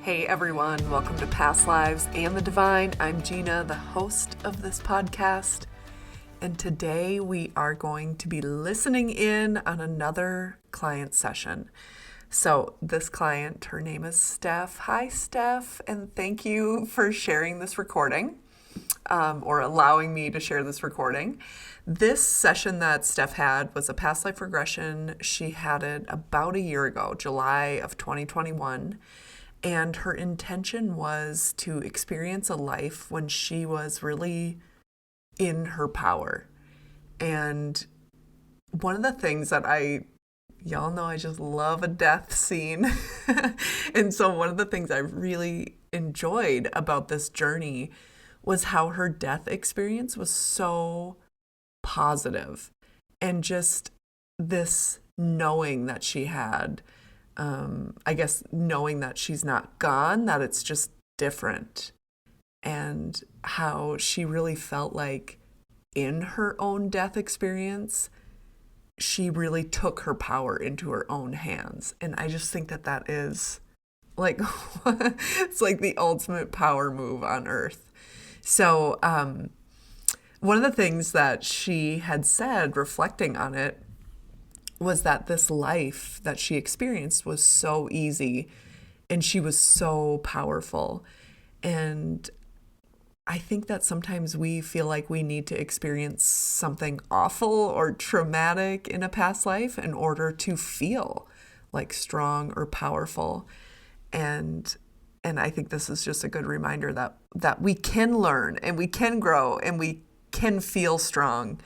Hey everyone, welcome to Past Lives and the Divine. I'm Gina, the host of this podcast, and today we are going to be listening in on another client session. So this client, her name is Steph. Hi Steph, and thank you for sharing this recording, or allowing me to share this recording. This session that Steph had was a past life regression. She had it about a year ago, July of 2021. And her intention was to experience a life when she was really in her power. And one of the things that y'all know I just love a death scene. And so one of the things I really enjoyed about this journey was how her death experience was so positive, and just this knowing that she had, I guess knowing that she's not gone, that it's just different, and how she really felt like in her own death experience, she really took her power into her own hands. And I just think that that is like, it's like the ultimate power move on earth. So, one of the things that she had said, reflecting on it, was that this life that she experienced was so easy and she was so powerful. And I think that sometimes we feel like we need to experience something awful or traumatic in a past life in order to feel like strong or powerful. And I think this is just a good reminder that we can learn and we can grow and we can feel strong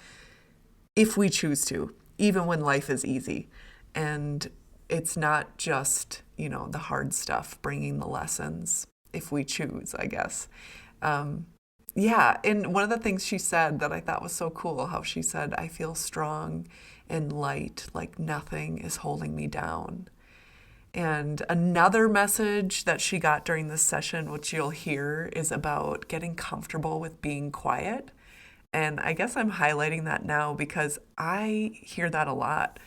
if we choose to, even when life is easy. And it's not just, the hard stuff bringing the lessons, if we choose, I guess. Yeah, and one of the things she said that I thought was so cool, how she said, I feel strong and light, like nothing is holding me down. And another message that she got during this session, which you'll hear, is about getting comfortable with being quiet. And I guess I'm highlighting that now because I hear that a lot.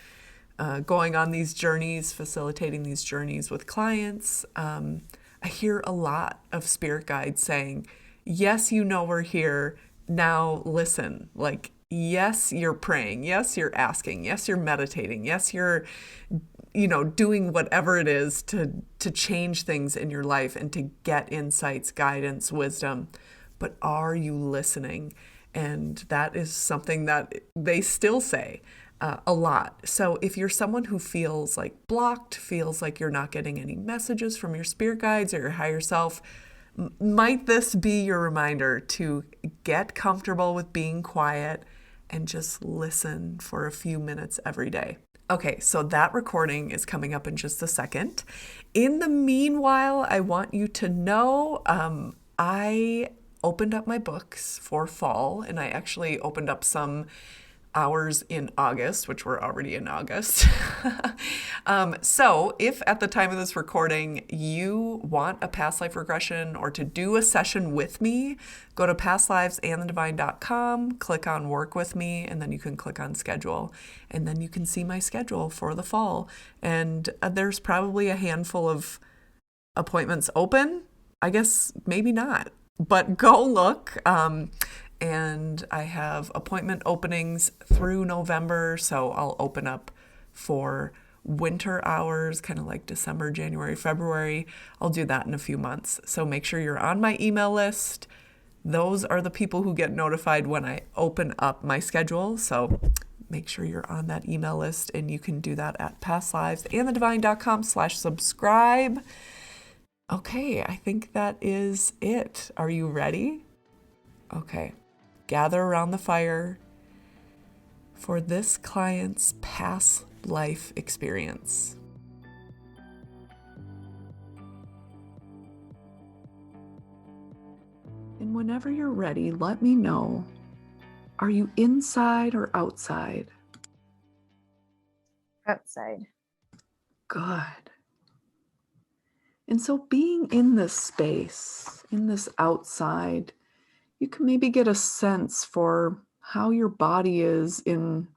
Going on these journeys, facilitating these journeys with clients, I hear a lot of spirit guides saying, yes, we're here, now listen. Like, yes, you're praying, yes, you're asking, yes, you're meditating, yes, you're doing whatever it is to change things in your life and to get insights, guidance, wisdom. But are you listening? And that is something that they still say a lot. So if you're someone who feels like blocked, feels like you're not getting any messages from your spirit guides or your higher self, might this be your reminder to get comfortable with being quiet and just listen for a few minutes every day? Okay, so that recording is coming up in just a second. In the meanwhile, I want you to know I opened up my books for fall, and I actually opened up some hours in August, which we're already in August. So if at the time of this recording you want a past life regression or to do a session with me, go to pastlivesandthedivine.com, click on work with me, and then you can click on schedule. And then you can see my schedule for the fall. And there's probably a handful of appointments open. I guess maybe not, but go look. And I have appointment openings through November, so I'll open up for winter hours, kind of like December, January, February. I'll do that in a few months. So make sure you're on my email list. Those are the people who get notified when I open up my schedule. So make sure you're on that email list, and you can do that at pastlivesandthedivine.com/subscribe. Okay, I think that is it. Are you ready? Okay. Gather around the fire for this client's past life experience. And whenever you're ready, let me know. Are you inside or outside? Outside. Good. And so being in this space, in this outside, you can maybe get a sense for how your body is in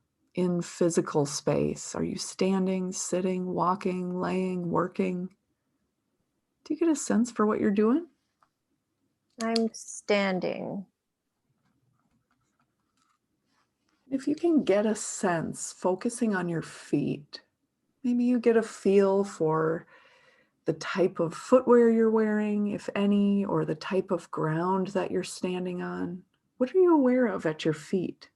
physical space. Are you standing, sitting, walking, laying, working? Do you get a sense for what you're doing? I'm standing. If you can get a sense, focusing on your feet, maybe you get a feel for the type of footwear you're wearing, if any, or the type of ground that you're standing on. What are you aware of at your feet?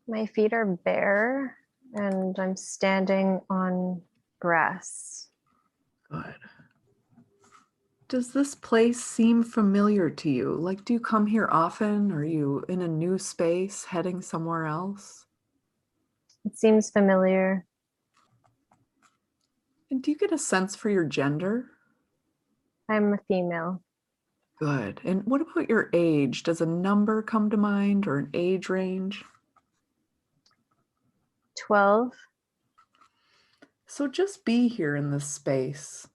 My feet are bare and I'm standing on grass. Good. Does this place seem familiar to you? Like, do you come here often? Are you in a new space, heading somewhere else? It seems familiar. And do you get a sense for your gender? I'm a female. Good. And what about your age? Does a number come to mind or an age range? 12. So just be here in this space.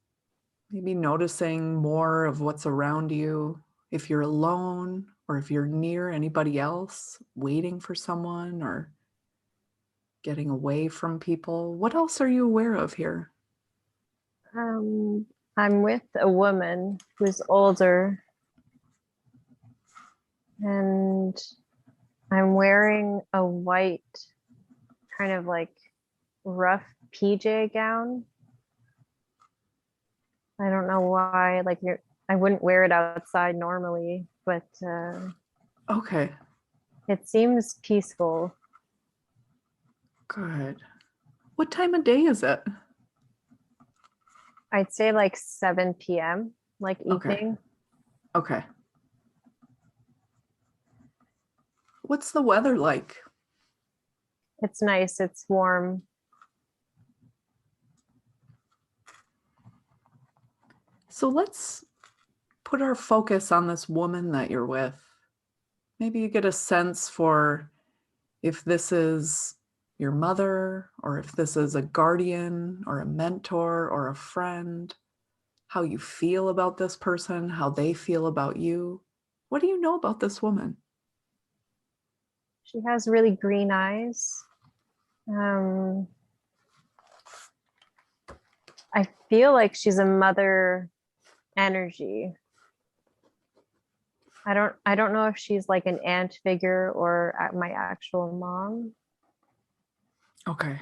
Maybe noticing more of what's around you. If you're alone or if you're near anybody else, waiting for someone or getting away from people. What else are you aware of here? Um, I'm with a woman who's older and I'm wearing a white kind of like rough PJ gown. I don't know why, I wouldn't wear it outside normally, but Okay, it seems peaceful. good. What time of day is it? I'd say like 7 p.m., like Okay, evening. okay. What's the weather like? It's nice, it's warm. So let's put our focus on this woman that you're with. Maybe you get a sense for if this is your mother, or if this is a guardian, or a mentor, or a friend, how you feel about this person, how they feel about you. What do you know about this woman? She has really green eyes. Um, I feel like she's a mother energy. I don't know if she's like an aunt figure or my actual mom. Okay,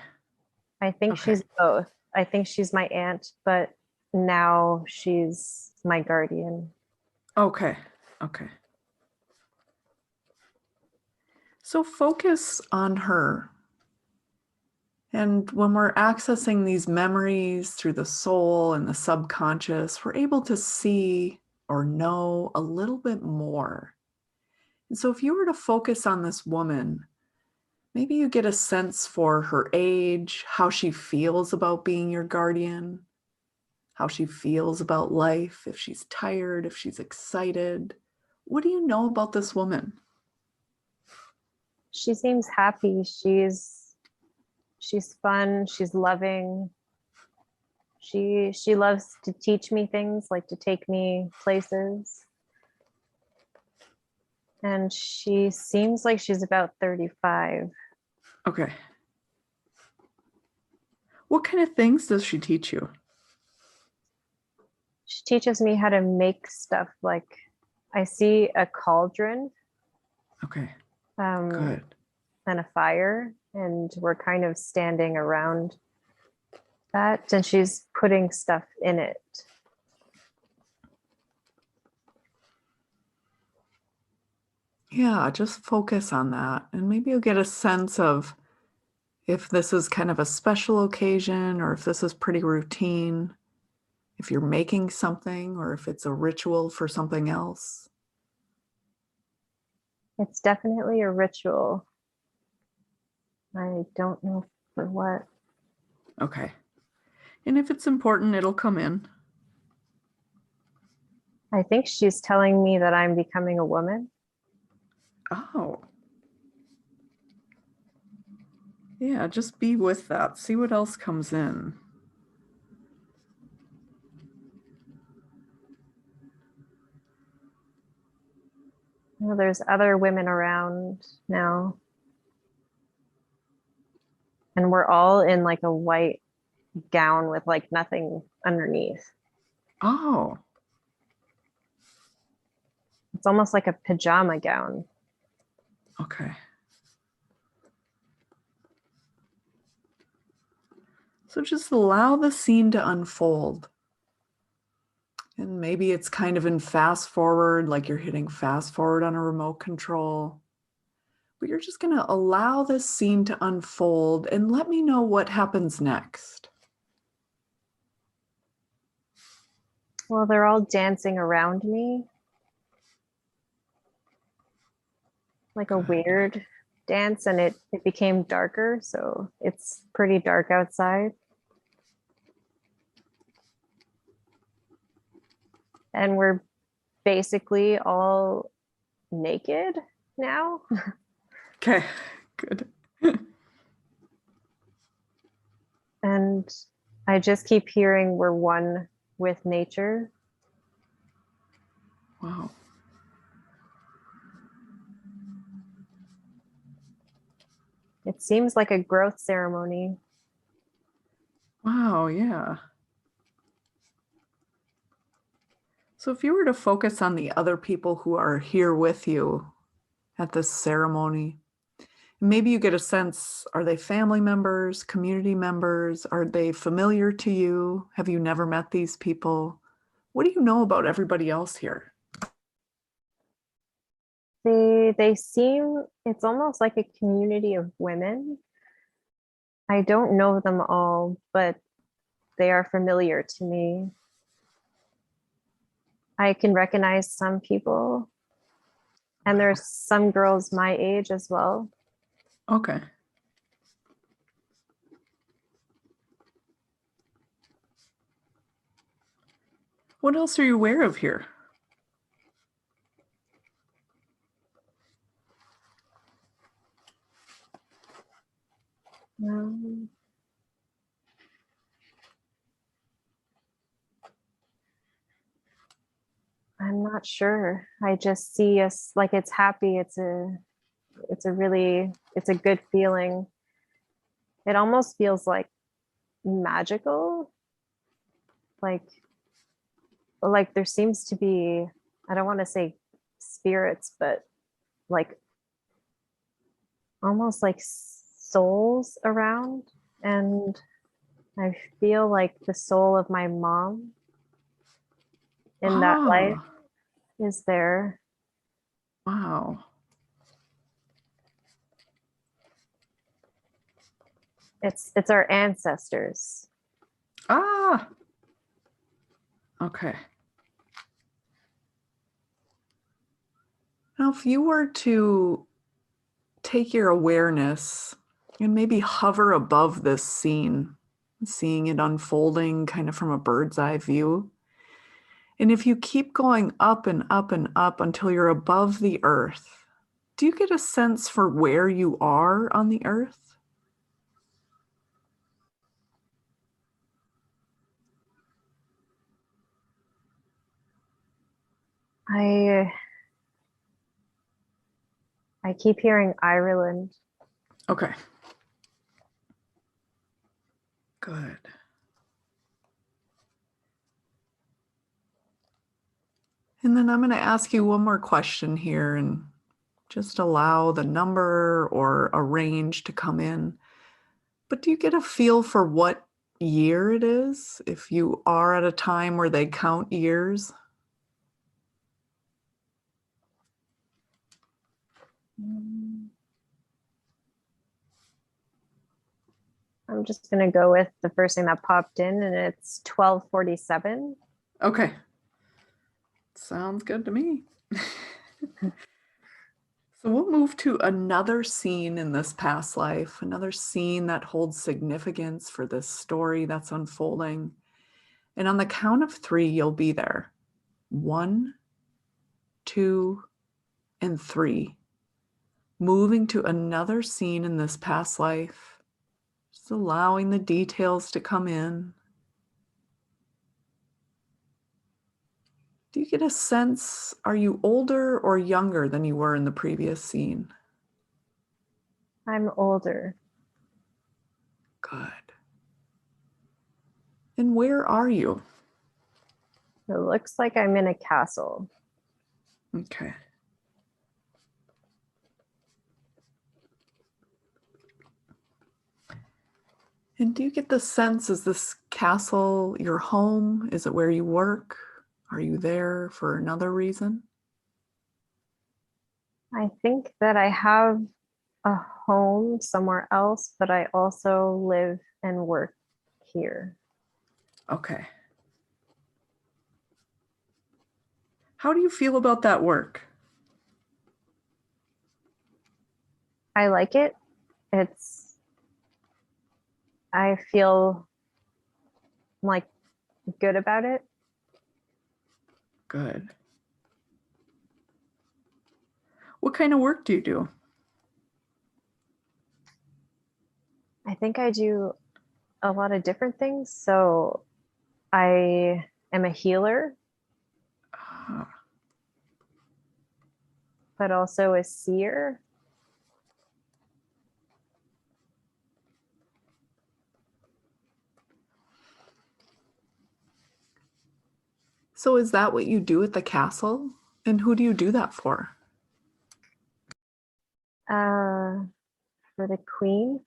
I think okay, she's both. I think she's my aunt, but now she's my guardian. okay, okay. So focus on her. And when we're accessing these memories through the soul and the subconscious, we're able to see or know a little bit more. And so if you were to focus on this woman, maybe you get a sense for her age, how she feels about being your guardian, how she feels about life, if she's tired, if she's excited. What do you know about this woman? She seems happy. She's fun, she's loving. She loves to teach me things, like to take me places. And she seems like she's about 35. Okay. What kind of things does she teach you? She teaches me how to make stuff. Like I see a cauldron Okay, um, good. and a fire, and we're kind of standing around that, and she's putting stuff in it. Yeah, just focus on that. And maybe you'll get a sense of if this is kind of a special occasion or if this is pretty routine, if you're making something or if it's a ritual for something else. It's definitely a ritual. I don't know for what. Okay. And if it's important, it'll come in. I think she's telling me that I'm becoming a woman. Oh, yeah, just be with that. See what else comes in. You know, there's other women around now, and we're all in like a white gown with like nothing underneath. Oh, It's almost like a pajama gown. okay. So just allow the scene to unfold. And maybe it's kind of in fast forward, like you're hitting fast forward on a remote control. But you're just going to allow this scene to unfold and let me know what happens next. Well, they're all dancing around me, like a Good. weird dance, and it became darker, so it's pretty dark outside. And we're basically all naked now. Okay, good. And I just keep hearing we're one with nature. Wow. It seems like a growth ceremony. Wow, yeah. So if you were to focus on the other people who are here with you at this ceremony, maybe you get a sense, are they family members, community members? Are they familiar to you? Have you never met these people? What do you know about everybody else here? They seem, it's almost like a community of women. I don't know them all, but they are familiar to me. I can recognize some people, and there's some girls my age as well. Okay. What else are you aware of here? Um, I'm not sure. I just see us like it's happy. It's a really it's a good feeling. It almost feels like magical. Like there seems to be, I don't want to say spirits, but like almost like souls around. And I feel like the soul of my mom in that life Ah, is there. wow. It's our ancestors. Ah, okay. Now, if you were to take your awareness and maybe hover above this scene, seeing it unfolding kind of from a bird's eye view. And if you keep going up and up and up until you're above the earth, do you get a sense for where you are on the earth? I I keep hearing Ireland. Okay, good. And then I'm going to ask you one more question here and just allow the number or a range to come in. But do you get a feel for what year it is if you are at a time where they count years? Mm, I'm just gonna go with the first thing that popped in, and it's 1247. Okay, sounds good to me. So we'll move to another scene in this past life, another scene that holds significance for this story that's unfolding. And on the count of three, you'll be there. One, two, and three. Moving to another scene in this past life, just allowing the details to come in. Do you get a sense, are you older or younger than you were in the previous scene? I'm older. Good. And where are you? It looks like I'm in a castle. Okay. And do you get the sense, is this castle your home? Is it where you work? Are you there for another reason? I think that I have a home somewhere else, but I also live and work here. Okay. How do you feel about that work? I like it. It's, I feel like good about it. Good. What kind of work do you do? I think I do a lot of different things. So I am a healer, Ah, but also a seer. so is that what you do at the castle? And who do you do that for? For the queen.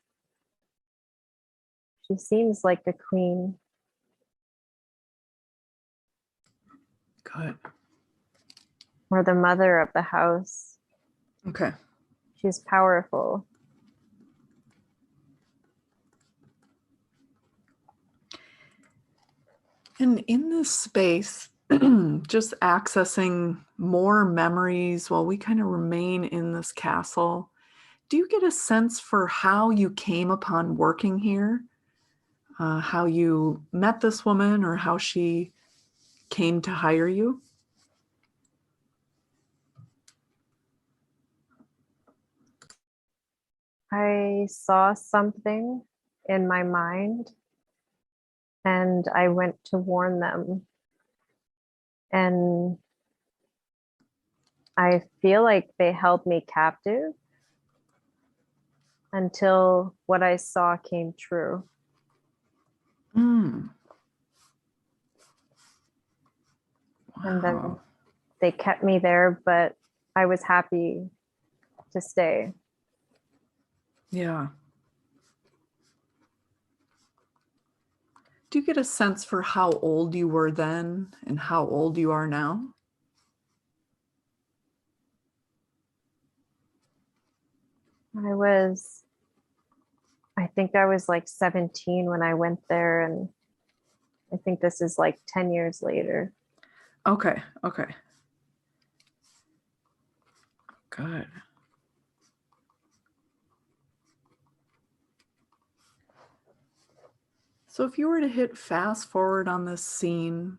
She seems like the queen. Good. Or the mother of the house. Okay. She's powerful. And in this space, just accessing more memories while we kind of remain in this castle, do you get a sense for how you came upon working here? How you met this woman or how she came to hire you? I saw something in my mind and I went to warn them. And I feel like they held me captive until what I saw came true. Mm, And then wow. they kept me there, but I was happy to stay. Yeah. Do you get a sense for how old you were then and how old you are now? I was, I think I was like 17 when I went there, and I think this is like 10 years later. Okay. Okay. Good. So if you were to hit fast forward on this scene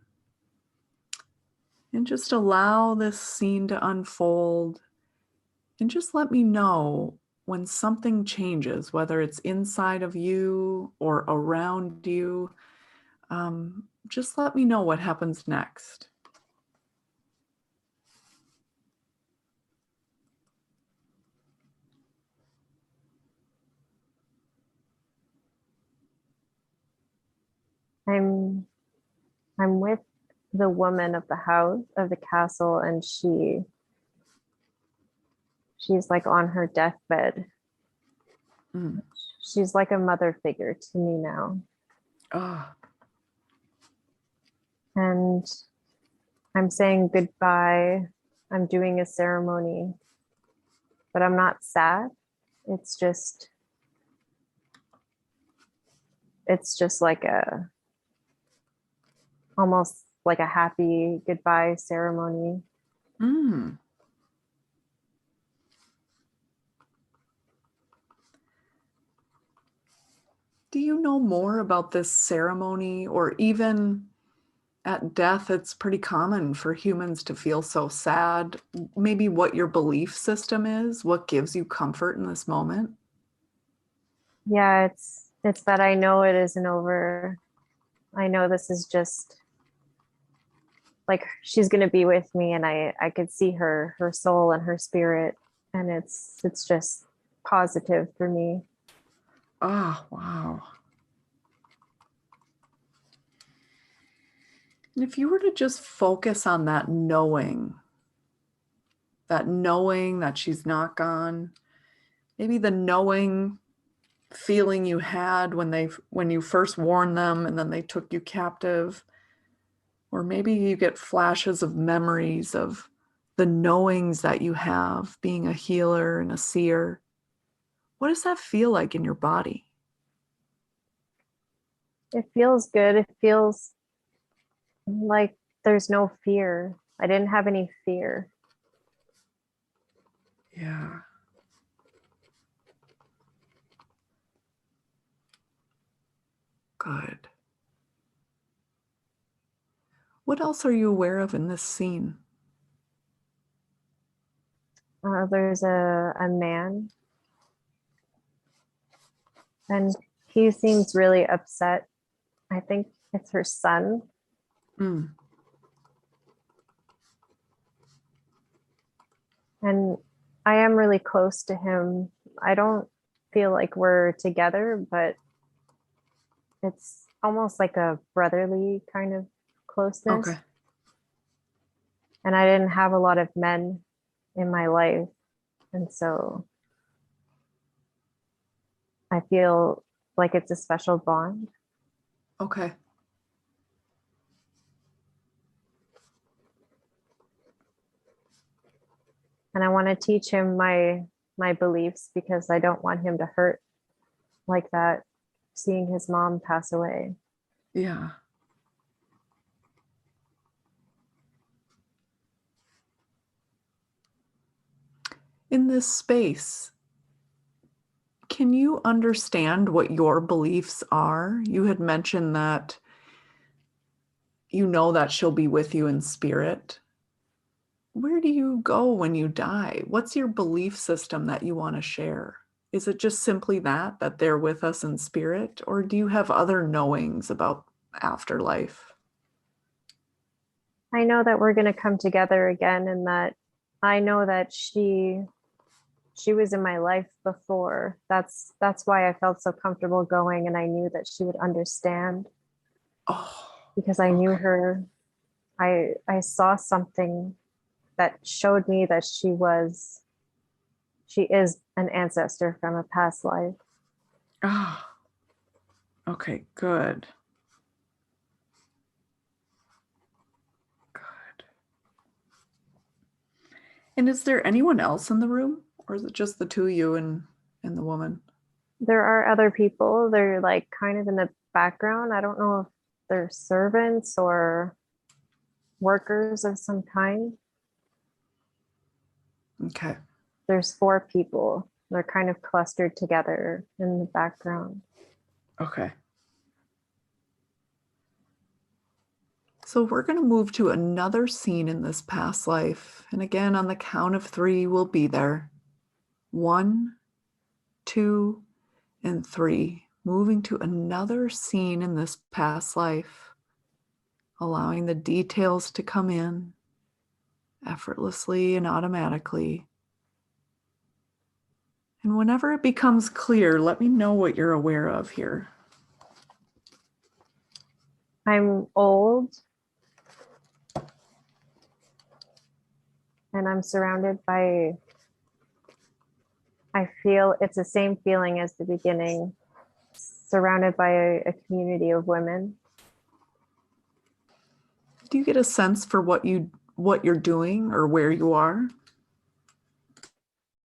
and just allow this scene to unfold and just let me know when something changes, whether it's inside of you or around you, just let me know what happens next. I'm I'm with the woman of the house of the castle, and she's like on her deathbed. Mm. She's like a mother figure to me now. Ah, And I'm saying goodbye. I'm doing a ceremony, but I'm not sad. It's just it's just like a almost like a happy goodbye ceremony. mm. Do you know more about this ceremony or even at death? It's pretty common for humans to feel so sad. Maybe what your belief system is, what gives you comfort in this moment? Yeah, it's that I know it isn't over. I know this is just like she's going to be with me, and I could see her soul and her spirit, and it's just positive for me. Ah, wow. And if you were to just focus on that knowing that she's not gone, maybe the knowing feeling you had when you first warned them and then they took you captive, or maybe you get flashes of memories of the knowings that you have being a healer and a seer. What does that feel like in your body? It feels good. It feels like there's no fear. I didn't have any fear. Yeah. Good. What else are you aware of in this scene? There's a man, and he seems really upset. I think it's her son. Mm. And I am really close to him. I don't feel like we're together, but it's almost like a brotherly kind of Okay. closeness. And I didn't have a lot of men in my life. And so I feel like it's a special bond. Okay. And I want to teach him my beliefs because I don't want him to hurt like that, seeing his mom pass away. Yeah. In this space, can you understand what your beliefs are? You had mentioned that you know that she'll be with you in spirit. Where do you go when you die? What's your belief system that you want to share? Is it just simply that they're with us in spirit, or do you have other knowings about afterlife? I know that we're going to come together again, and that I know that she was in my life before. That's why I felt so comfortable going, and I knew that she would understand Oh, because I knew okay. her. I saw something that showed me that she is an ancestor from a past life. Ah, okay, good. Good. And is there anyone else in the room, or is it just the two of you and the woman? There are other people. They're like kind of in the background. I don't know if they're servants or workers of some kind. Okay. There's four people. They're kind of clustered together in the background. Okay. So we're going to move to another scene in this past life. And again, on the count of three, we'll be there. 1, 2, and 3. Moving to another scene in this past life, allowing the details to come in effortlessly and automatically. And whenever it becomes clear, let me know what you're aware of here. I'm old and I'm surrounded by, I feel it's the same feeling as the beginning, surrounded by a community of women. Do you get a sense for what you're doing or where you are?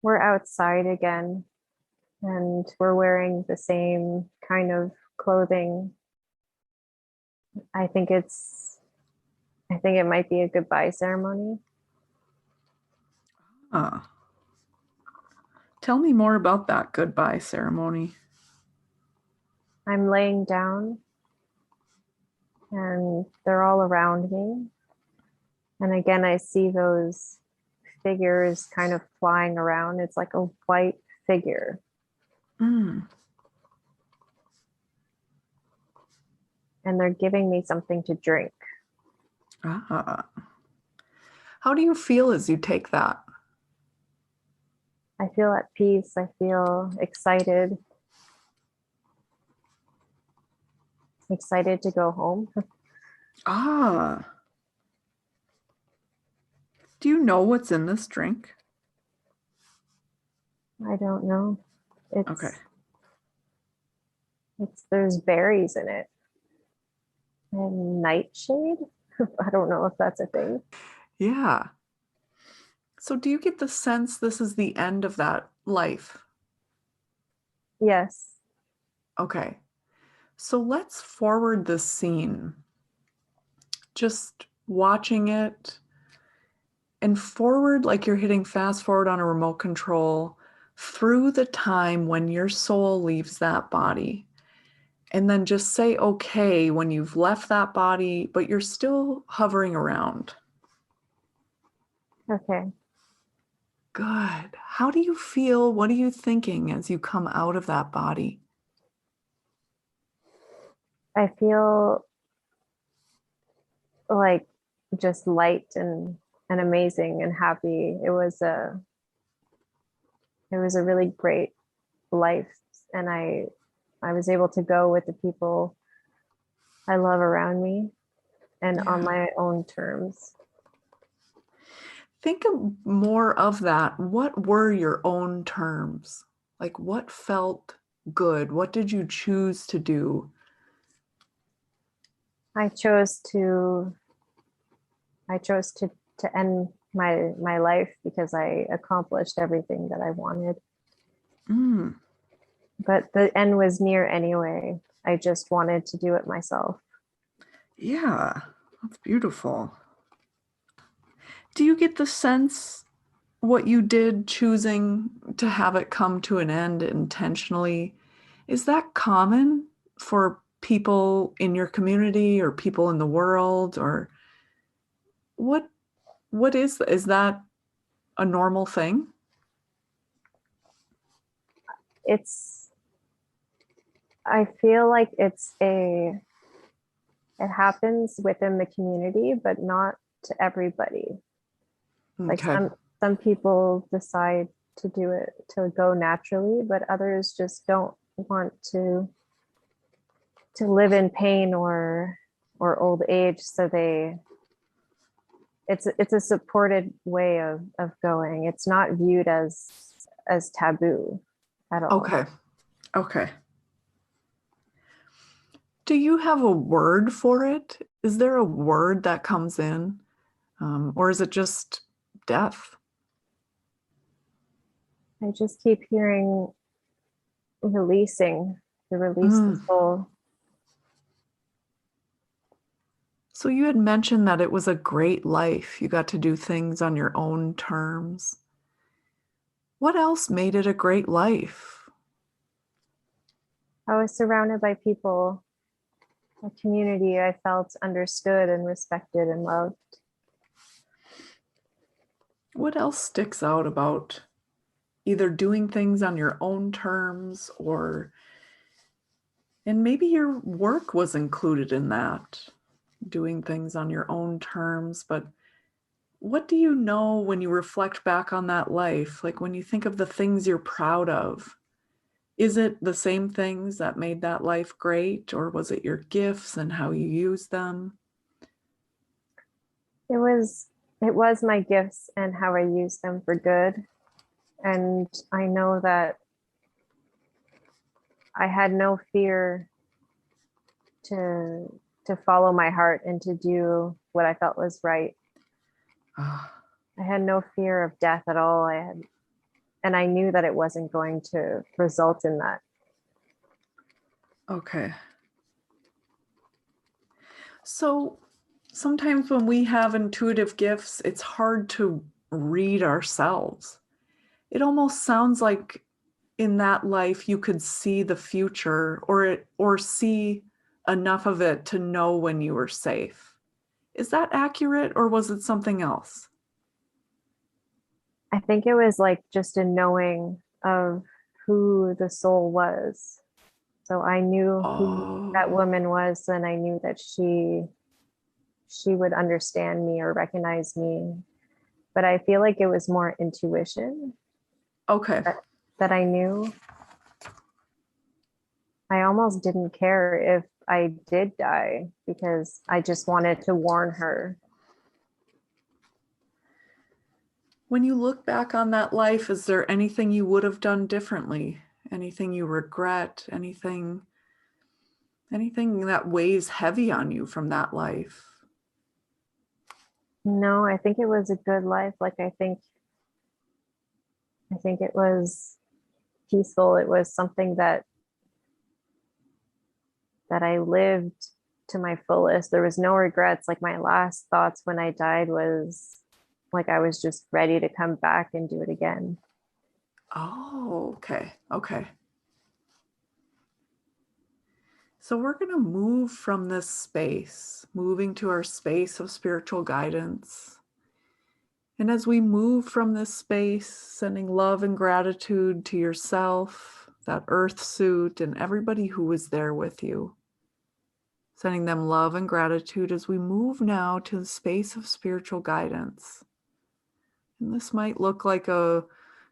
We're outside again and we're wearing the same kind of clothing. I think I think it might be a goodbye ceremony. Ah, tell me more about that goodbye ceremony. I'm laying down and they're all around me. And again, I see those figures kind of flying around. It's like a white figure. Mm. And they're giving me something to drink. Ah. How do you feel as you take that? I feel at peace. I feel excited, excited to go home. Ah, do you know what's in this drink? I don't know. Okay. It's there's berries in it and nightshade. I don't know if that's a thing. Yeah. So do you get the sense this is the end of that life? Yes. Okay. So let's forward this scene. Just watching it and forward like you're hitting fast forward on a remote control through the time when your soul leaves that body. And then just say okay when you've left that body, but you're still hovering around. Okay. Good. How do you feel? What are you thinking as you come out of that body? I feel like just light and amazing and happy. It was a really great life, and I was able to go with the people I love around me and on Yeah. my own terms. Think more of that. What were your own terms? Like what felt good? What did you choose to do? I chose to I chose to end my life because I accomplished everything that I wanted. Mm, But the end was near anyway. I just wanted to do it myself. yeah, that's beautiful. Do you get the sense what you did choosing to have it come to an end intentionally, is that common for people in your community or people in the world, or what is that a normal thing? It's I feel like it happens within the community, but not to everybody. Like Okay. some people decide to do it to go naturally, but others just don't want to live in pain or old age. So it's a supported way of going. It's not viewed as taboo at all. Okay. Okay. Do you have a word for it? Is there a word that comes in, or is it just death? I just keep hearing releasing, to release the Mm. soul. So you had mentioned that it was a great life. You got to do things on your own terms. What else made it a great life? I was surrounded by people, a community I felt understood and respected and loved. What else sticks out about either doing things on your own terms or, and maybe your work was included in that, doing things on your own terms, but what do you know when you reflect back on that life? Like when you think of the things you're proud of, is it the same things that made that life great, or was it your gifts and how you used them? It was it was my gifts and how I used them for good. And I know that I had no fear to to follow my heart and to do what I felt was right. Ah, I had no fear of death at all. And I knew that it wasn't going to result in that. okay. So sometimes when we have intuitive gifts, it's hard to read ourselves. It almost sounds like in that life you could see the future or see enough of it to know when you were safe. Is that accurate or was it something else? I think it was like just a knowing of who the soul was. So I knew who that Oh, woman was, and I knew that she would understand me or recognize me. But I feel like it was more intuition okay. that, that I knew. I almost didn't care if I did die because I just wanted to warn her. When you look back on that life, is there anything you would have done differently? Anything you regret? Anything that weighs heavy on you from that life? No, I think it was a good life. Like I think it was peaceful. It was something that I lived to my fullest. There was no regrets. Like my last thoughts when I died was like I was just ready to come back and do it again. Oh, okay. Okay. So we're going to move from this space, moving to our space of spiritual guidance. And as we move from this space, sending love and gratitude to yourself, that earth suit, and everybody who was there with you. Sending them love and gratitude as we move now to the space of spiritual guidance. And this might look like a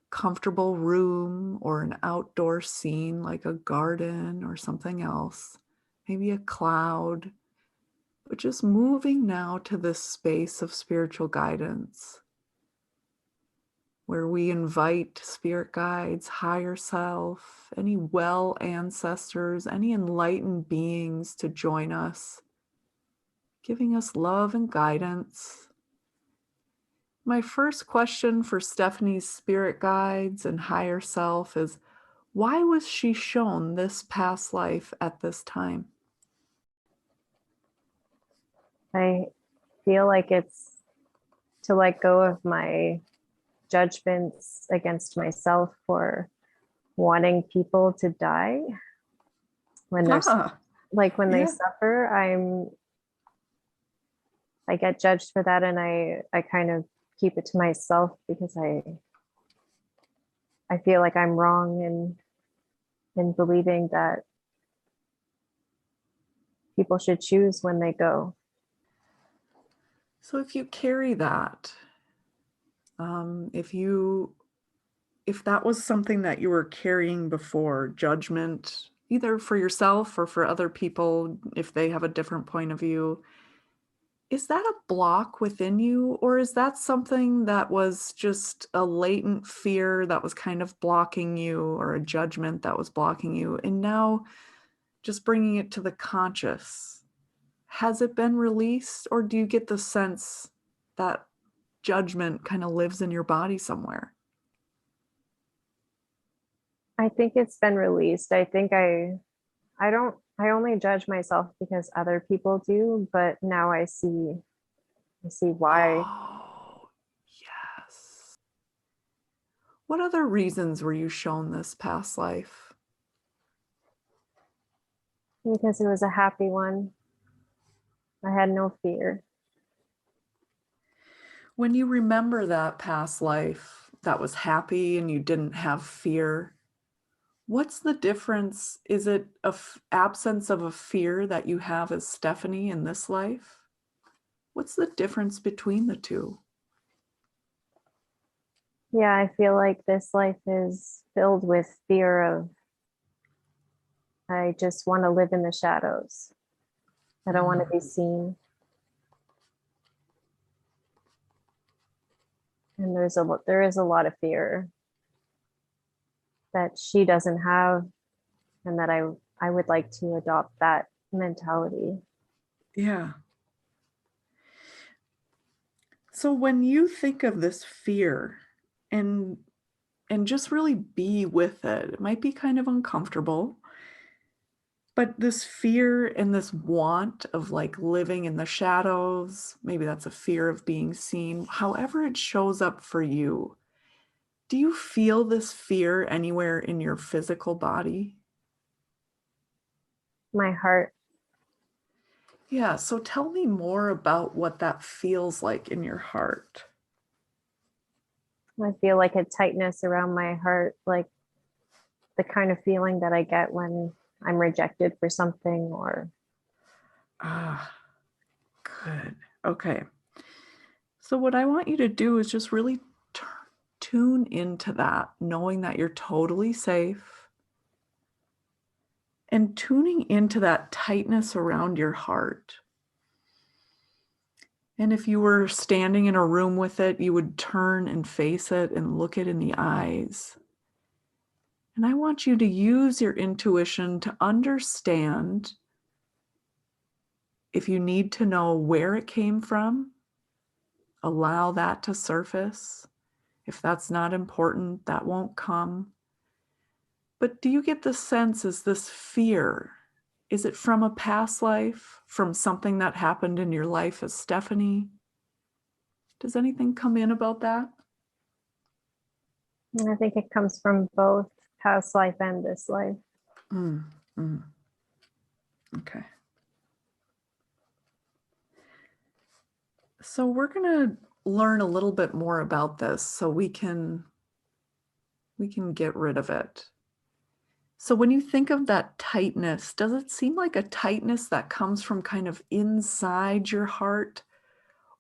comfortable room or an outdoor scene like a garden or something else, maybe a cloud, but just moving now to this space of spiritual guidance where we invite spirit guides, higher self, any well ancestors, any enlightened beings to join us, giving us love and guidance. My first question for Stephanie's spirit guides and higher self is, why was she shown this past life at this time? I feel like it's to let go of my judgments against myself for wanting people to die when there's Ah, like when they yeah. suffer. I get judged for that, and I kind of keep it to myself because I feel like I'm wrong in believing that people should choose when they go. So if you carry that, um, if you if that was something that you were carrying before, judgment, either for yourself or for other people, if they have a different point of view, is that a block within you, or is that something that was just a latent fear that was kind of blocking you, or a judgment that was blocking you? And now just bringing it to the conscious, has it been released, or do you get the sense that judgment kind of lives in your body somewhere? I think it's been released. I only judge myself because other people do, but now I see why. Oh, yes. What other reasons were you shown this past life? Because it was a happy one. I had no fear. When you remember that past life that was happy and you didn't have fear, what's the difference? Is it a absence of a fear that you have as Stephanie in this life? What's the difference between the two? Yeah, I feel like this life is filled with fear of I just want to live in the shadows. I don't want to be seen. And there is a lot of fear that she doesn't have, and that I would like to adopt that mentality. Yeah. So when you think of this fear and just really be with it, it might be kind of uncomfortable, but this fear and this want of like living in the shadows, maybe that's a fear of being seen, however it shows up for you. Do you feel this fear anywhere in your physical body? My heart, Yeah, so tell me more about what that feels like in your heart. I feel like a tightness around my heart, like the kind of feeling that I get when I'm rejected for something or Ah, good. Okay. So, what I want you to do is just really tune into that, knowing that you're totally safe, and tuning into that tightness around your heart. And if you were standing in a room with it, you would turn and face it and look it in the eyes. And I want you to use your intuition to understand if you need to know where it came from, allow that to surface. If that's not important, that won't come. But do you get the sense, is this fear? Is it from a past life, from something that happened in your life as Stephanie? Does anything come in about that? And I think it comes from both past life and this life. Mm, mm. Okay. So we're going to learn a little bit more about this so we can get rid of it. So when you think of that tightness, does it seem like a tightness that comes from kind of inside your heart?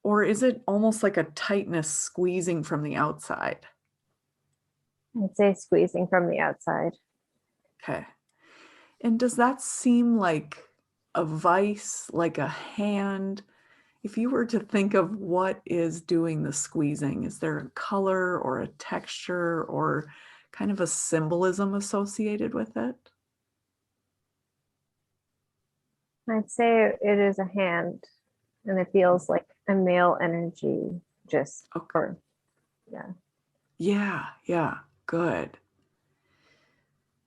Or is it almost like a tightness squeezing from the outside? I'd say squeezing from the outside. Okay. And does that seem like a vice, like a hand? If you were to think of what is doing the squeezing, is there a color or a texture or kind of a symbolism associated with it? I'd say it is a hand, and it feels like a male energy, just Okay. or yeah. Yeah, good.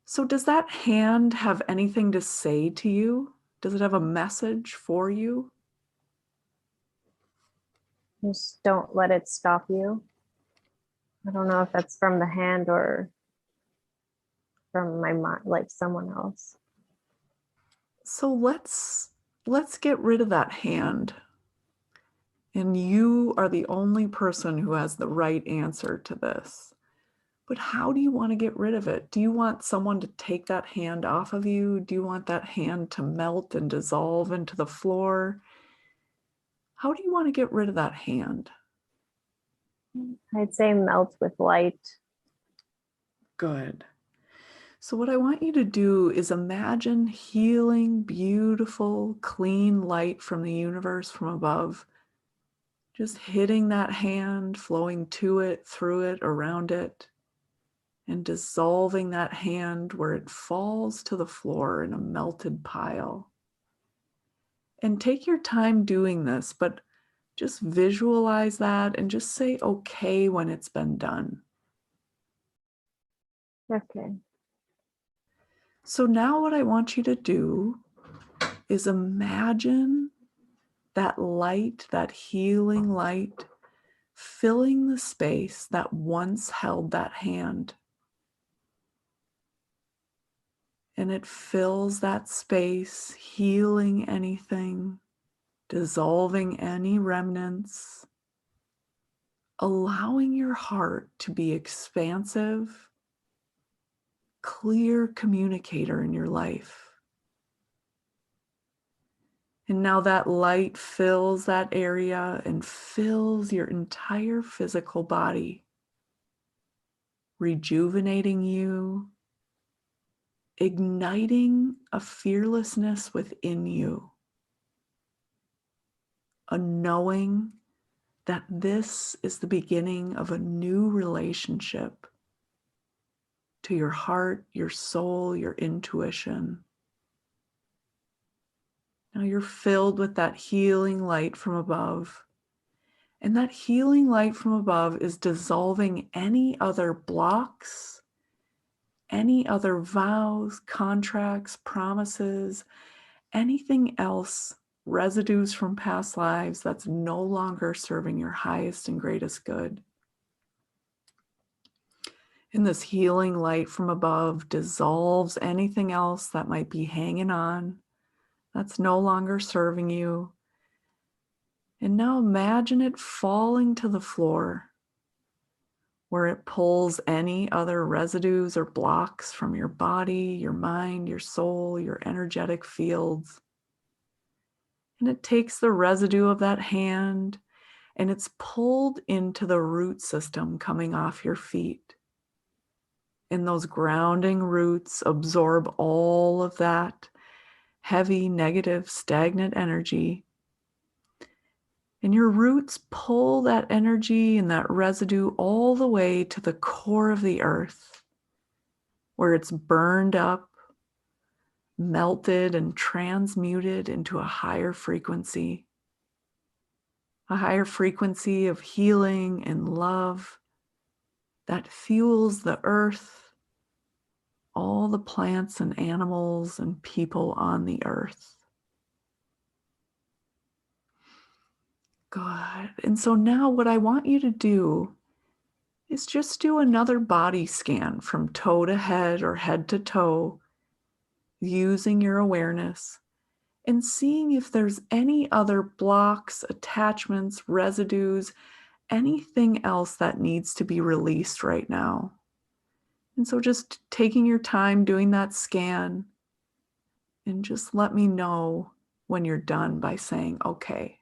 So does that hand have anything to say to you? Does it have a message for you? Just don't let it stop you. I don't know if that's from the hand or from my mind, like someone else. So let's get rid of that hand. And you are the only person who has the right answer to this. But how do you want to get rid of it? Do you want someone to take that hand off of you? Do you want that hand to melt and dissolve into the floor? How do you want to get rid of that hand? I'd say melt with light. Good. So what I want you to do is imagine healing, beautiful, clean light from the universe from above, just hitting that hand, flowing to it, through it, around it, and dissolving that hand where it falls to the floor in a melted pile. And take your time doing this, but just visualize that and just say okay when it's been done. Okay. So now what I want you to do is imagine that light, that healing light, filling the space that once held that hand. And it fills that space, healing anything, dissolving any remnants, allowing your heart to be expansive, clear communicator in your life. And now that light fills that area and fills your entire physical body, rejuvenating you, igniting a fearlessness within you, a knowing that this is the beginning of a new relationship to your heart, your soul, your intuition. Now you're filled with that healing light from above. And that healing light from above is dissolving any other blocks, any other vows, contracts, promises, anything else, residues from past lives that's no longer serving your highest and greatest good. And this healing light from above dissolves anything else that might be hanging on, that's no longer serving you. And now imagine it falling to the floor where it pulls any other residues or blocks from your body, your mind, your soul, your energetic fields. And it takes the residue of that hand and it's pulled into the root system coming off your feet. And those grounding roots absorb all of that heavy, negative, stagnant energy. And your roots pull that energy and that residue all the way to the core of the earth, where it's burned up, melted, and transmuted into a higher frequency of healing and love that fuels the earth, all the plants and animals and people on the earth. Good. And so now what I want you to do is just do another body scan from toe to head or head to toe, using your awareness and seeing if there's any other blocks, attachments, residues, anything else that needs to be released right now. And so just taking your time doing that scan, and just let me know when you're done by saying, okay.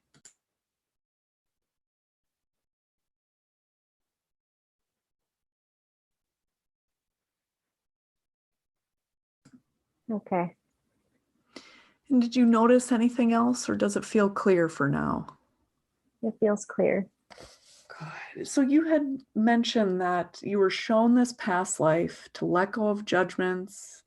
Okay. And did you notice anything else, or does it feel clear for now? It feels clear. Good. So you had mentioned that you were shown this past life to let go of judgments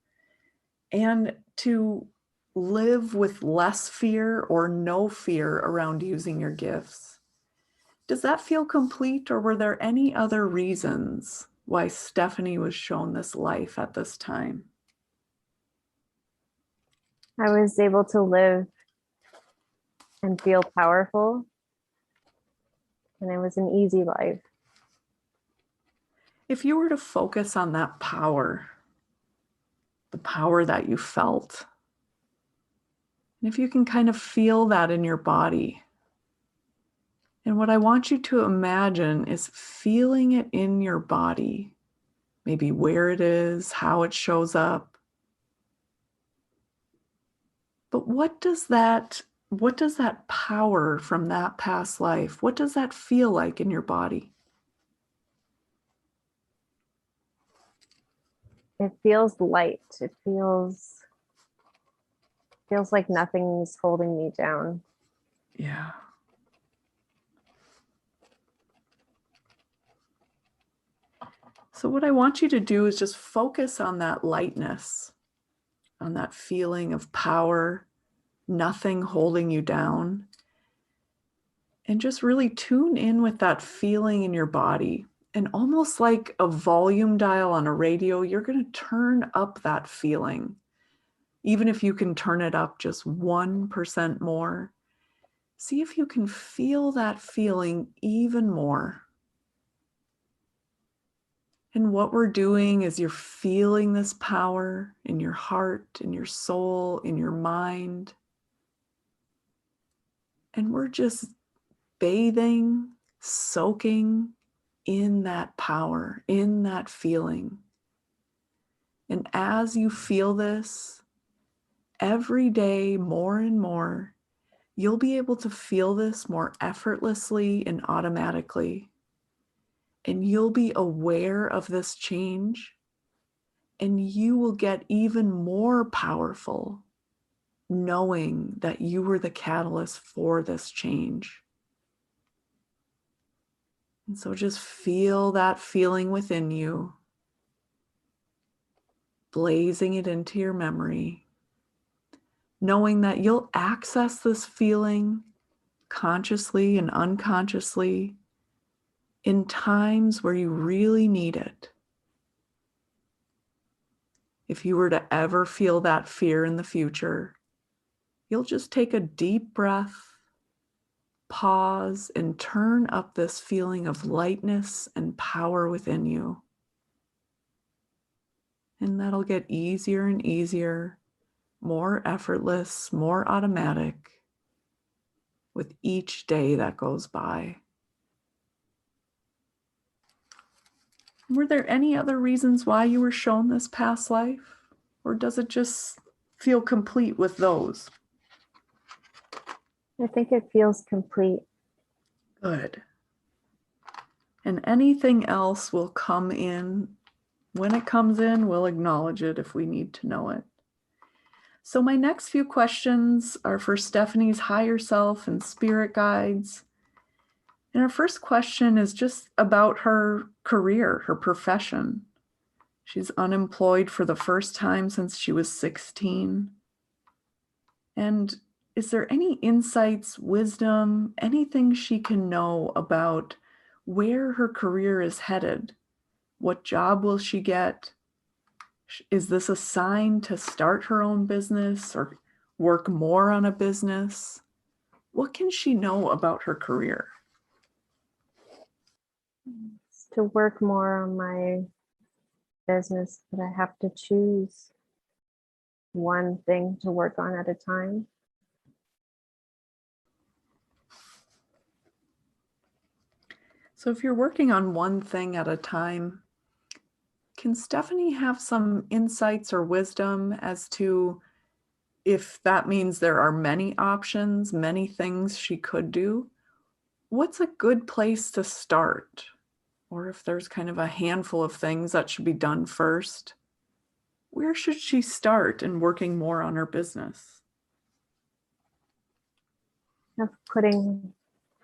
and to live with less fear or no fear around using your gifts. Does that feel complete, or were there any other reasons why Stephanie was shown this life at this time? I was able to live and feel powerful, and it was an easy life. If you were to focus on that power, the power that you felt, and if you can kind of feel that in your body, and what I want you to imagine is feeling it in your body, maybe where it is, how it shows up. But what does that power from that past life, what does that feel like in your body? It feels light. It feels like nothing's holding me down. Yeah. So what I want you to do is just focus on that lightness, on that feeling of power, nothing holding you down. And just really tune in with that feeling in your body. And almost like a volume dial on a radio, you're going to turn up that feeling. Even if you can turn it up just 1% more, see if you can feel that feeling even more. And what we're doing is you're feeling this power in your heart, in your soul, in your mind. And we're just bathing, soaking in that power, in that feeling. And as you feel this every day more and more, you'll be able to feel this more effortlessly and automatically. And you'll be aware of this change, and you will get even more powerful knowing that you were the catalyst for this change. And so just feel that feeling within you, blazing it into your memory, knowing that you'll access this feeling consciously and unconsciously in times where you really need it. If you were to ever feel that fear in the future, you'll just take a deep breath, pause, and turn up this feeling of lightness and power within you. And that'll get easier and easier, more effortless, more automatic with each day that goes by. Were there any other reasons why you were shown this past life? Or does it just feel complete with those? I think it feels complete. Good. And anything else will come in When it comes in, we'll acknowledge it if we need to know it. So my next few questions are for Stephanie's higher self and spirit guides. And our first question is just about her career, her profession. She's unemployed for the first time since she was 16. And is there any insights, wisdom, anything she can know about where her career is headed? What job will she get? Is this a sign to start her own business or work more on a business? What can she know about her career? To work more on my business, but I have to choose one thing to work on at a time. So if you're working on one thing at a time, can Stephanie have some insights or wisdom as to if that means there are many options, many things she could do? What's a good place to start? Or if there's kind of a handful of things that should be done first, where should she start in working more on her business? Of putting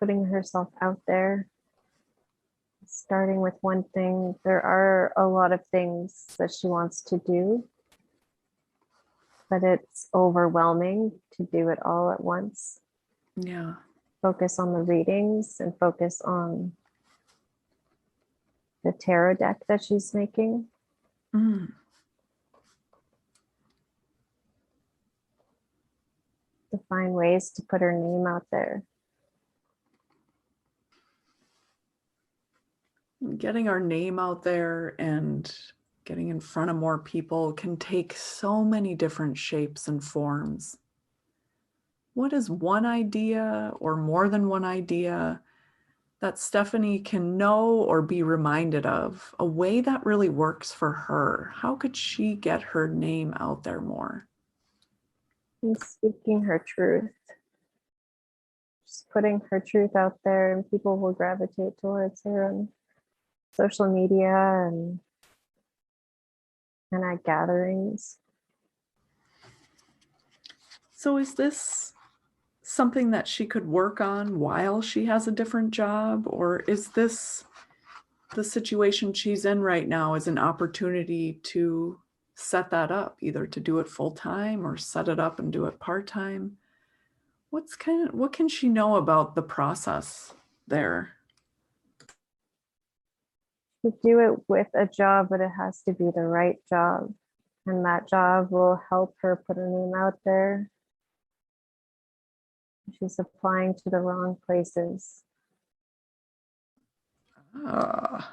herself out there, starting with one thing. There are a lot of things that she wants to do, but it's overwhelming to do it all at once. Yeah. Focus on the readings and focus on the tarot deck that she's making. Mm. To find ways to put her name out there. Getting our name out there and getting in front of more people can take so many different shapes and forms. What is one idea or more than one idea that Stephanie can know or be reminded of, a way that really works for her? How could she get her name out there more? And speaking her truth. Just putting her truth out there, and people will gravitate towards her on social media and at gatherings. So is this something that she could work on while she has a different job? Or is this the situation she's in right now as an opportunity to set that up, either to do it full time or set it up and do it part time? What can she know about the process there? To do it with a job, but it has to be the right job. And that job will help her put her name out there. She's applying to the wrong places. What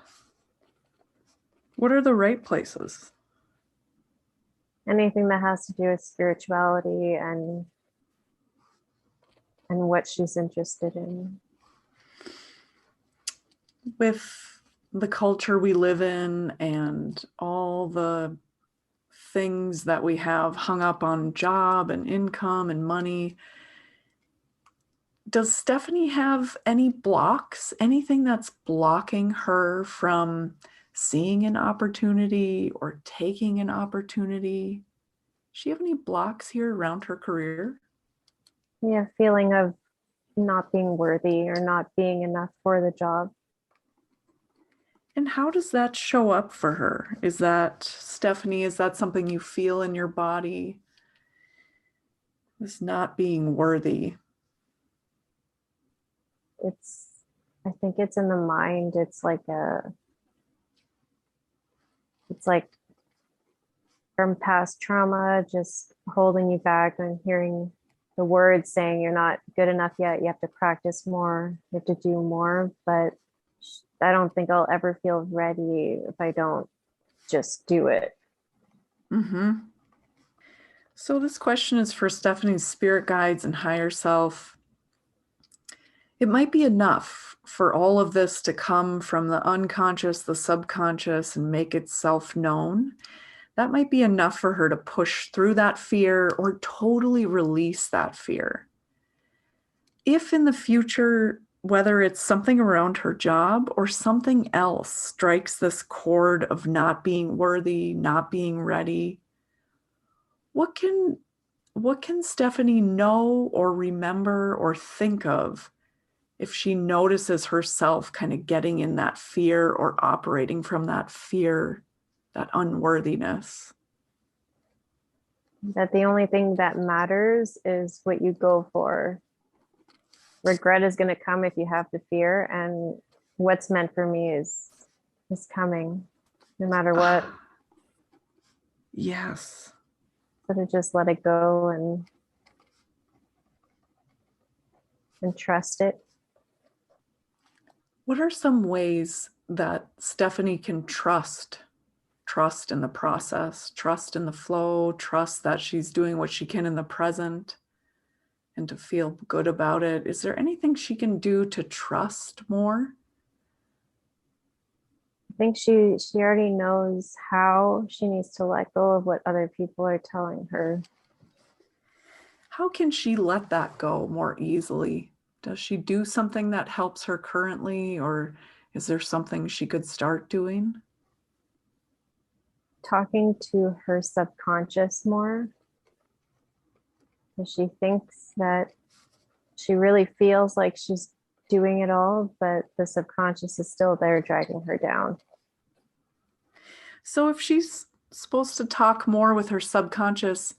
are the right places? Anything that has to do with spirituality and what she's interested in. With the culture we live in and all the things that we have hung up on job and income and money, does Stephanie have any blocks, anything that's blocking her from seeing an opportunity or taking an opportunity? Does she have any blocks here around her career? Yeah, feeling of not being worthy or not being enough for the job. And how does that show up for her? Is that, Stephanie, is that something you feel in your body? This not being worthy? I think it's in the mind. It's like from past trauma, just holding you back and hearing the words saying you're not good enough yet. You have to practice more. You have to do more. But I don't think I'll ever feel ready if I don't just do it. Mm-hmm. So this question is for Stephanie's spirit guides and higher self. It might be enough for all of this to come from the unconscious, the subconscious, and make itself known. That might be enough for her to push through that fear or totally release that fear. If in the future whether it's something around her job or something else strikes this chord of not being worthy, not being ready, what can Stephanie know or remember or think of if she notices herself kind of getting in that fear or operating from that fear, that unworthiness? That the only thing that matters is what you go for. Regret is going to come if you have the fear, and what's meant for me is coming no matter what. Yes. So to just let it go and trust it. What are some ways that Stephanie can trust in the process, trust in the flow, trust that she's doing what she can in the present, and to feel good about it? Is there anything she can do to trust more? I think she already knows how she needs to let go of what other people are telling her. How can she let that go more easily? Does she do something that helps her currently, or is there something she could start doing? Talking to her subconscious more, because she thinks that she really feels like she's doing it all, but the subconscious is still there dragging her down. So if she's supposed to talk more with her subconscious,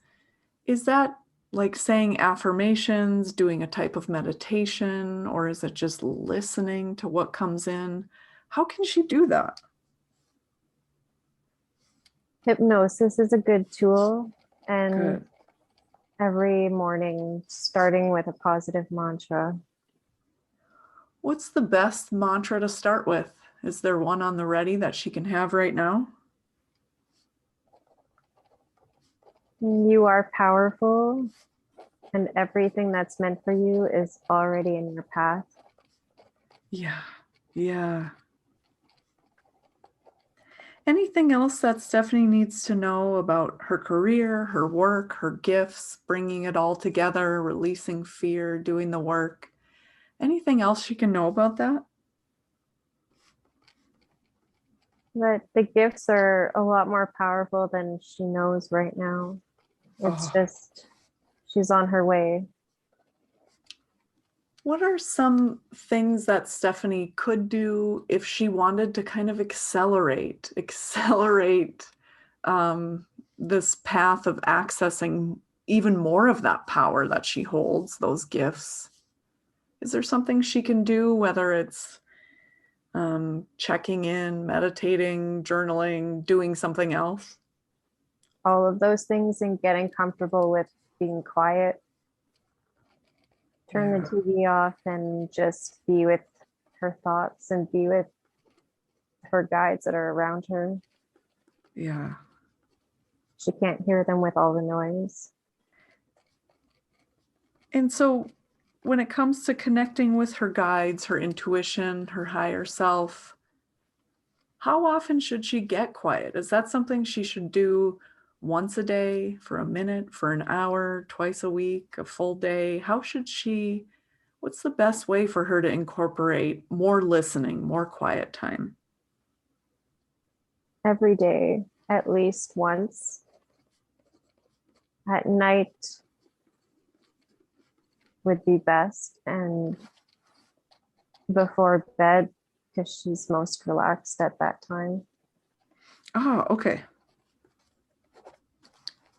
is that like saying affirmations, doing a type of meditation, or is it just listening to what comes in? How can she do that? Hypnosis is a good tool, and Good. every morning starting with a positive mantra. What's the best mantra to start with? Is there one on the ready that she can have right now? You are powerful, and everything that's meant for you is already in your path. Yeah. Yeah. Anything else that Stephanie needs to know about her career, her work, her gifts, bringing it all together, releasing fear, doing the work? Anything else she can know about that? But the gifts are a lot more powerful than she knows right now. It's Oh. just, she's on her way. What are some things that Stephanie could do if she wanted to kind of accelerate this path of accessing even more of that power that she holds, those gifts? Is there something she can do, whether it's checking in, meditating, journaling, doing something else? All of those things and getting comfortable with being quiet. Turn the Yeah. TV off and just be with her thoughts and be with her guides that are around her. Yeah. She can't hear them with all the noise. And so when it comes to connecting with her guides, her intuition, her higher self, how often should she get quiet? Is that something she should do once a day, for a minute, for an hour, twice a week, a full day? What's the best way for her to incorporate more listening, more quiet time? Every day, at least once. At night would be best, and before bed, because she's most relaxed at that time. Oh, okay.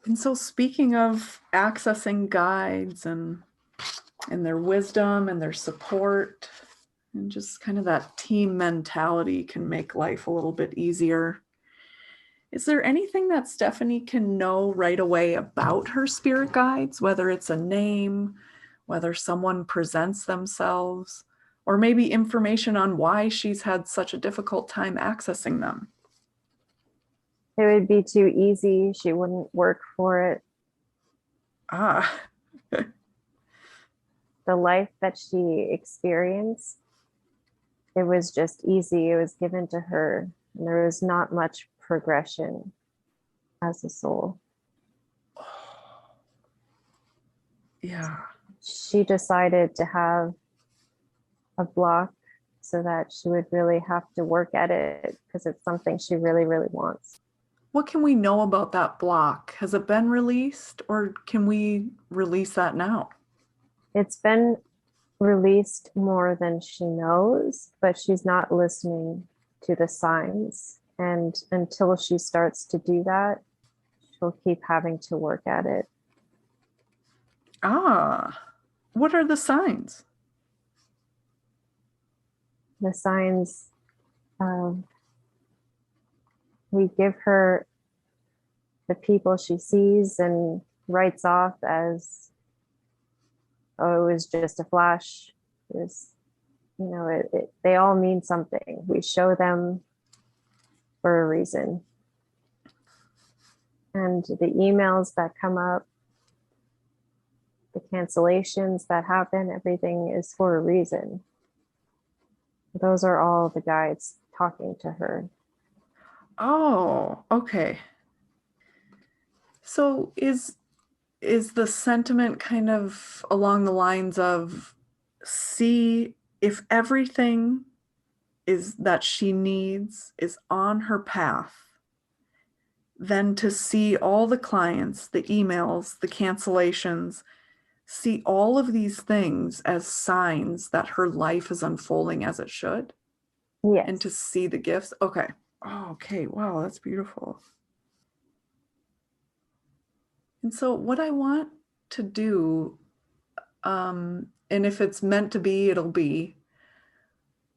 And so speaking of accessing guides and their wisdom and their support, and just kind of that team mentality can make life a little bit easier. Is there anything that Stephanie can know right away about her spirit guides, whether it's a name, whether someone presents themselves, or maybe information on why she's had such a difficult time accessing them? It would be too easy. She wouldn't work for it. Ah, The life that she experienced, it was just easy. It was given to her. And there was not much progression as a soul. yeah. She decided to have a block so that she would really have to work at it because it's something she really, really wants. What can we know about that block? Has it been released, or can we release that now? It's been released more than she knows, but she's not listening to the signs. And until she starts to do that, she'll keep having to work at it. Ah, what are the signs? The signs, we give her the people she sees and writes off as, oh, it was just a flash. It was, they all mean something. We show them for a reason. And the emails that come up, the cancellations that happen, everything is for a reason. Those are all the guides talking to her. Oh, okay. So is the sentiment kind of along the lines of, see if everything is that she needs is on her path, then to see all the clients, the emails, the cancellations, see all of these things as signs that her life is unfolding as it should? Yes. And to see the gifts? Okay. Oh, okay. Wow, that's beautiful. And so what I want to do, and if it's meant to be, it'll be,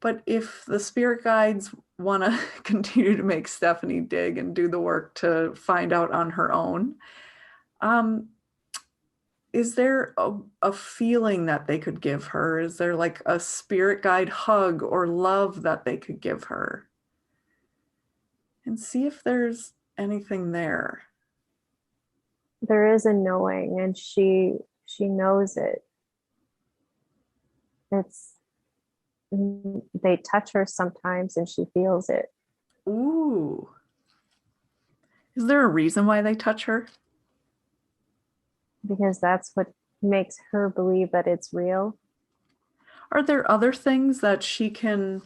but if the spirit guides want to continue to make Stephanie dig and do the work to find out on her own, is there a feeling that they could give her? Is there like a spirit guide hug or love that they could give her? And see if there's anything there. There is a knowing, and she knows it. It's, they touch her sometimes and she feels it. Ooh. Is there a reason why they touch her? Because that's what makes her believe that it's real. Are there other things that she can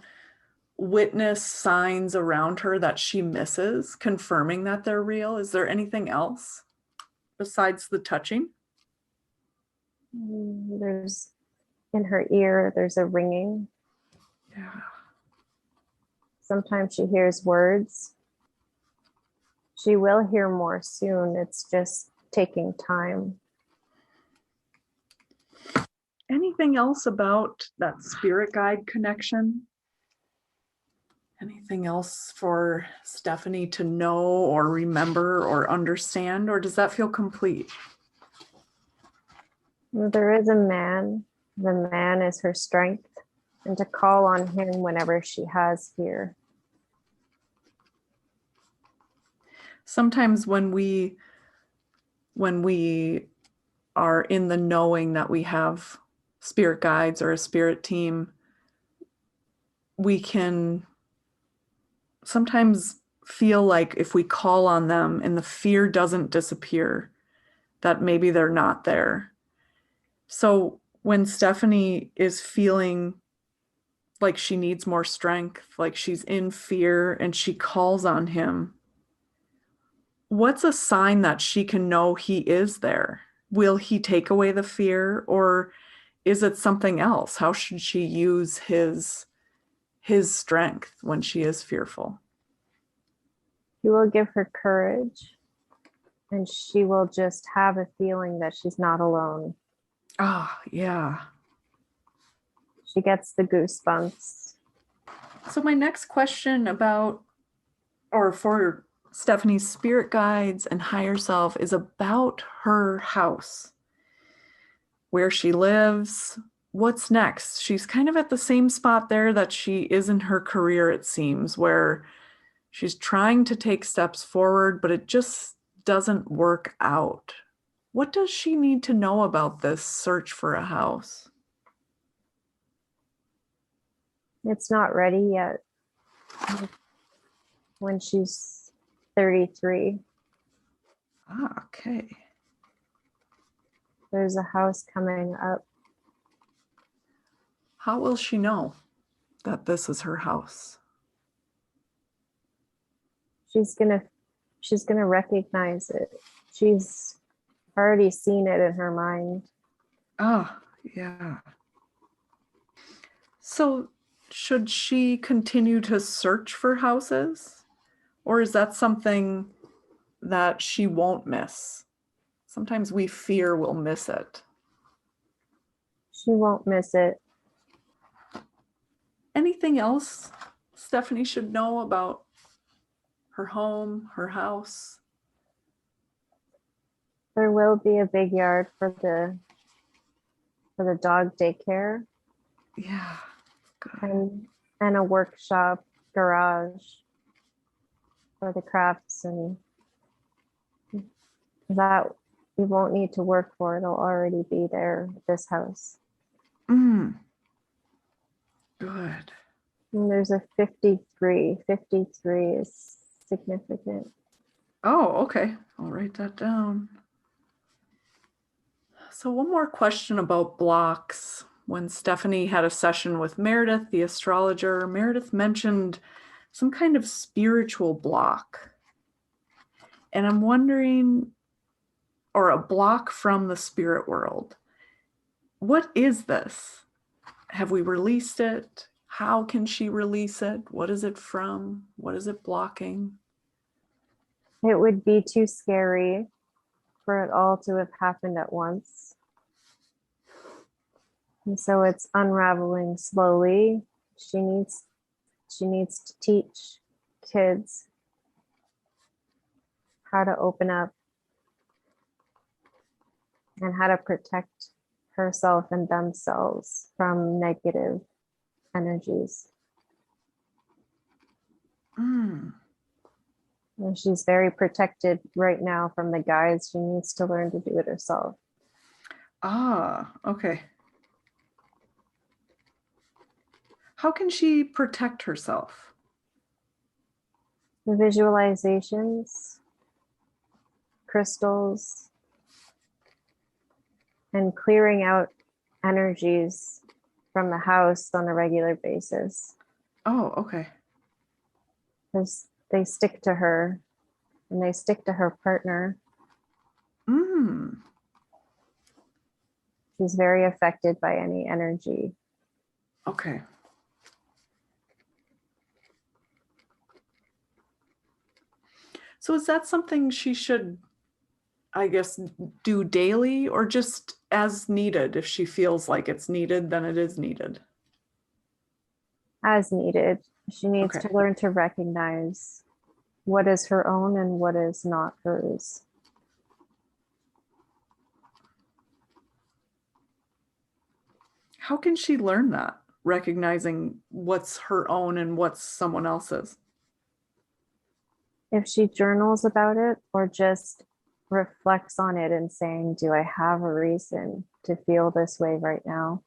witness, signs around her that she misses, confirming that they're real? Is there anything else besides the touching? There's, in her ear, there's a ringing. Yeah. Sometimes she hears words. She will hear more soon. It's just taking time. Anything else about that spirit guide connection? Anything else for Stephanie to know or remember or understand, or does that feel complete? There is a man. The man is her strength, and to call on him whenever she has fear. Sometimes when we are in the knowing that we have spirit guides or a spirit team, we can sometimes feel like if we call on them and the fear doesn't disappear, that maybe they're not there. So when Stephanie is feeling like she needs more strength, like she's in fear, and she calls on him, what's a sign that she can know he is there? Will he take away the fear, or is it something else? How should she use his strength when she is fearful? He will give her courage, and she will just have a feeling that she's not alone. Ah, yeah. She gets the goosebumps. So my next question about, or for Stephanie's spirit guides and higher self, is about her house, where she lives. What's next? She's kind of at the same spot there that she is in her career, it seems, where she's trying to take steps forward, but it just doesn't work out. What does she need to know about this search for a house? It's not ready yet. When she's 33, Ah, okay. there's a house coming up. How will she know that this is her house? She's gonna recognize it. She's already seen it in her mind. Ah, yeah. So should she continue to search for houses? Or is that something that she won't miss? Sometimes we fear we'll miss it. She won't miss it. Anything else Stephanie should know about her home, her house? There will be a big yard for the dog daycare Yeah, good. and a workshop garage for the crafts, and that you won't need to work for. It'll already be there, this house. Good. And there's a 53. 53 is significant. Oh, okay. I'll write that down. So one more question about blocks. When Stephanie had a session with Meredith, the astrologer, Meredith mentioned some kind of spiritual block. And I'm wondering, or a block from the spirit world. What is this? Have we released it? How can she release it? What is it from? What is it blocking? It would be too scary for it all to have happened at once. And so it's unraveling slowly. She needs to teach kids how to open up and how to protect herself and themselves from negative energies. And she's very protected right now from the guides. She needs to learn to do it herself. Ah, okay. How can she protect herself? The visualizations, crystals, and clearing out energies from the house on a regular basis. Oh, okay. Because they stick to her and they stick to her partner. She's very affected by any energy. Okay. So is that something she should, I guess, do daily or just as needed? If she feels like it's needed, then it is needed. As needed. She needs Okay. to learn to recognize what is her own and what is not hers. How can she learn that? Recognizing what's her own and what's someone else's? If she journals about it or just reflects on it and saying, do I have a reason to feel this way right now?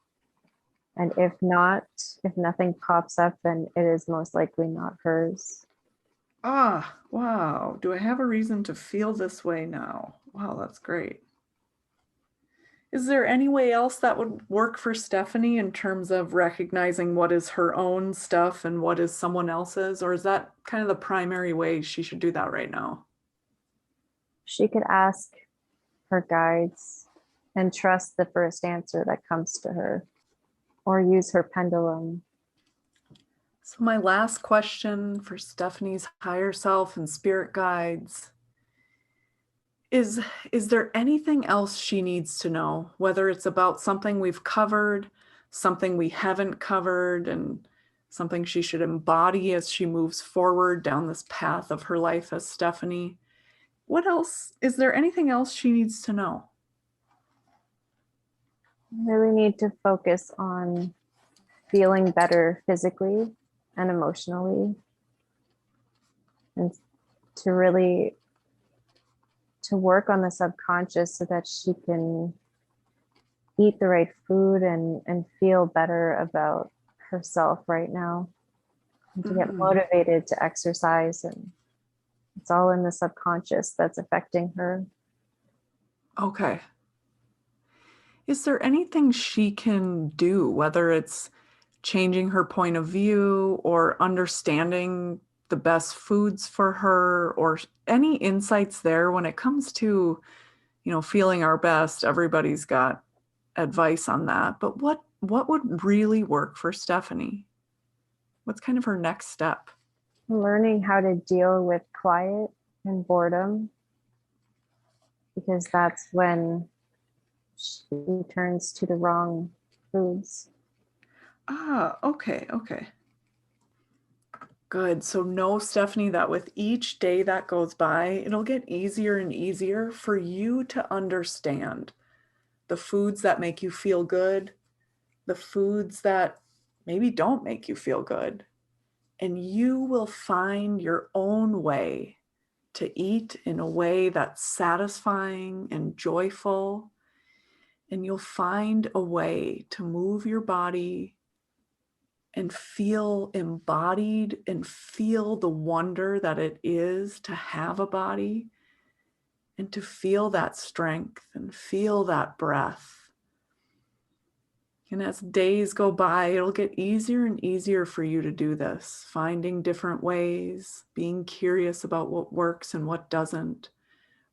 And if not, if nothing pops up, then it is most likely not hers. Ah, wow. Do I have a reason to feel this way now? Wow, that's great. Is there any way else that would work for Stephanie in terms of recognizing what is her own stuff and what is someone else's? Or is that kind of the primary way she should do that right now? She could ask her guides and trust the first answer that comes to her, or use her pendulum. So my last question for Stephanie's higher self and spirit guides is there anything else she needs to know, whether it's about something we've covered, something we haven't covered, and something she should embody as she moves forward down this path of her life as Stephanie? What else? Is there anything else she needs to know? Really need to focus on feeling better physically and emotionally, and to really to work on the subconscious so that she can eat the right food and feel better about herself right now, and to get motivated to exercise. And it's all in the subconscious that's affecting her. Okay. Is there anything she can do, whether it's changing her point of view or understanding the best foods for her, or any insights there when it comes to, feeling our best. Everybody's got advice on that. But what would really work for Stephanie? What's kind of her next step? Learning how to deal with quiet and boredom, because that's when she turns to the wrong foods. Okay. Good. So know, Stephanie, that with each day that goes by, it'll get easier and easier for you to understand the foods that make you feel good, the foods that maybe don't make you feel good. And you will find your own way to eat in a way that's satisfying and joyful. And you'll find a way to move your body and feel embodied and feel the wonder that it is to have a body, and to feel that strength and feel that breath. And as days go by, it'll get easier and easier for you to do this, finding different ways, being curious about what works and what doesn't,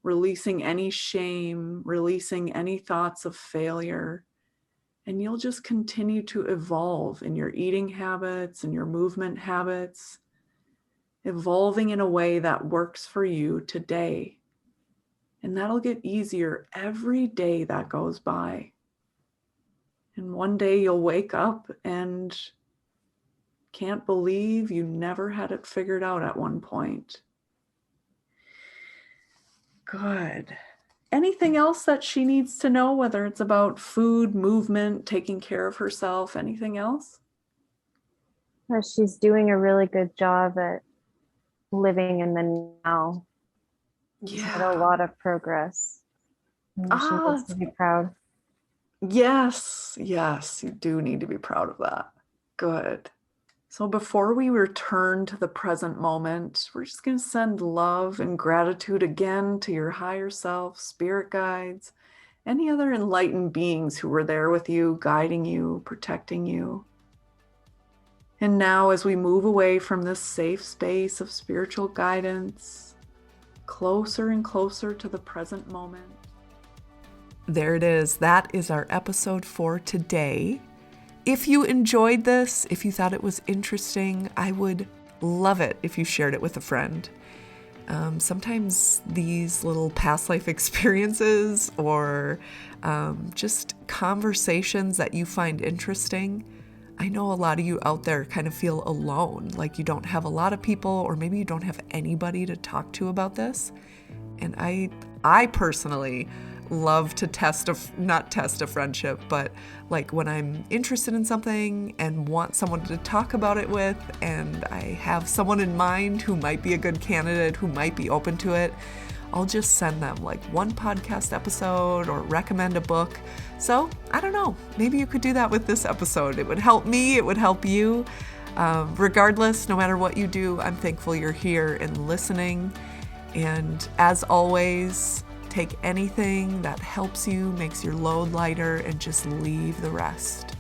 releasing any shame, releasing any thoughts of failure. And you'll just continue to evolve in your eating habits and your movement habits, evolving in a way that works for you today. And that'll get easier every day that goes by. And one day you'll wake up and can't believe you never had it figured out at one point. Good. Anything else that she needs to know, whether it's about food, movement, taking care of herself, anything else? She's doing a really good job at living in the now. She's had a lot of progress. And she needs to be proud. Yes, you do need to be proud of that. Good. So before we return to the present moment, we're just going to send love and gratitude again to your higher self, spirit guides, any other enlightened beings who were there with you, guiding you, protecting you. And now, as we move away from this safe space of spiritual guidance, closer and closer to the present moment. There it is. That is our episode for today. If you enjoyed this, if you thought it was interesting, I would love it if you shared it with a friend. Sometimes these little past life experiences or just conversations that you find interesting, I know a lot of you out there kind of feel alone, like you don't have a lot of people, or maybe you don't have anybody to talk to about this. And I personally love to not test a friendship, but like when I'm interested in something and want someone to talk about it with, and I have someone in mind who might be a good candidate, who might be open to it, I'll just send them like one podcast episode or recommend a book. So I don't know, maybe you could do that with this episode. It would help me, it would help you. Regardless, no matter what you do, I'm thankful you're here and listening. And as always, take anything that helps you, makes your load lighter, and just leave the rest.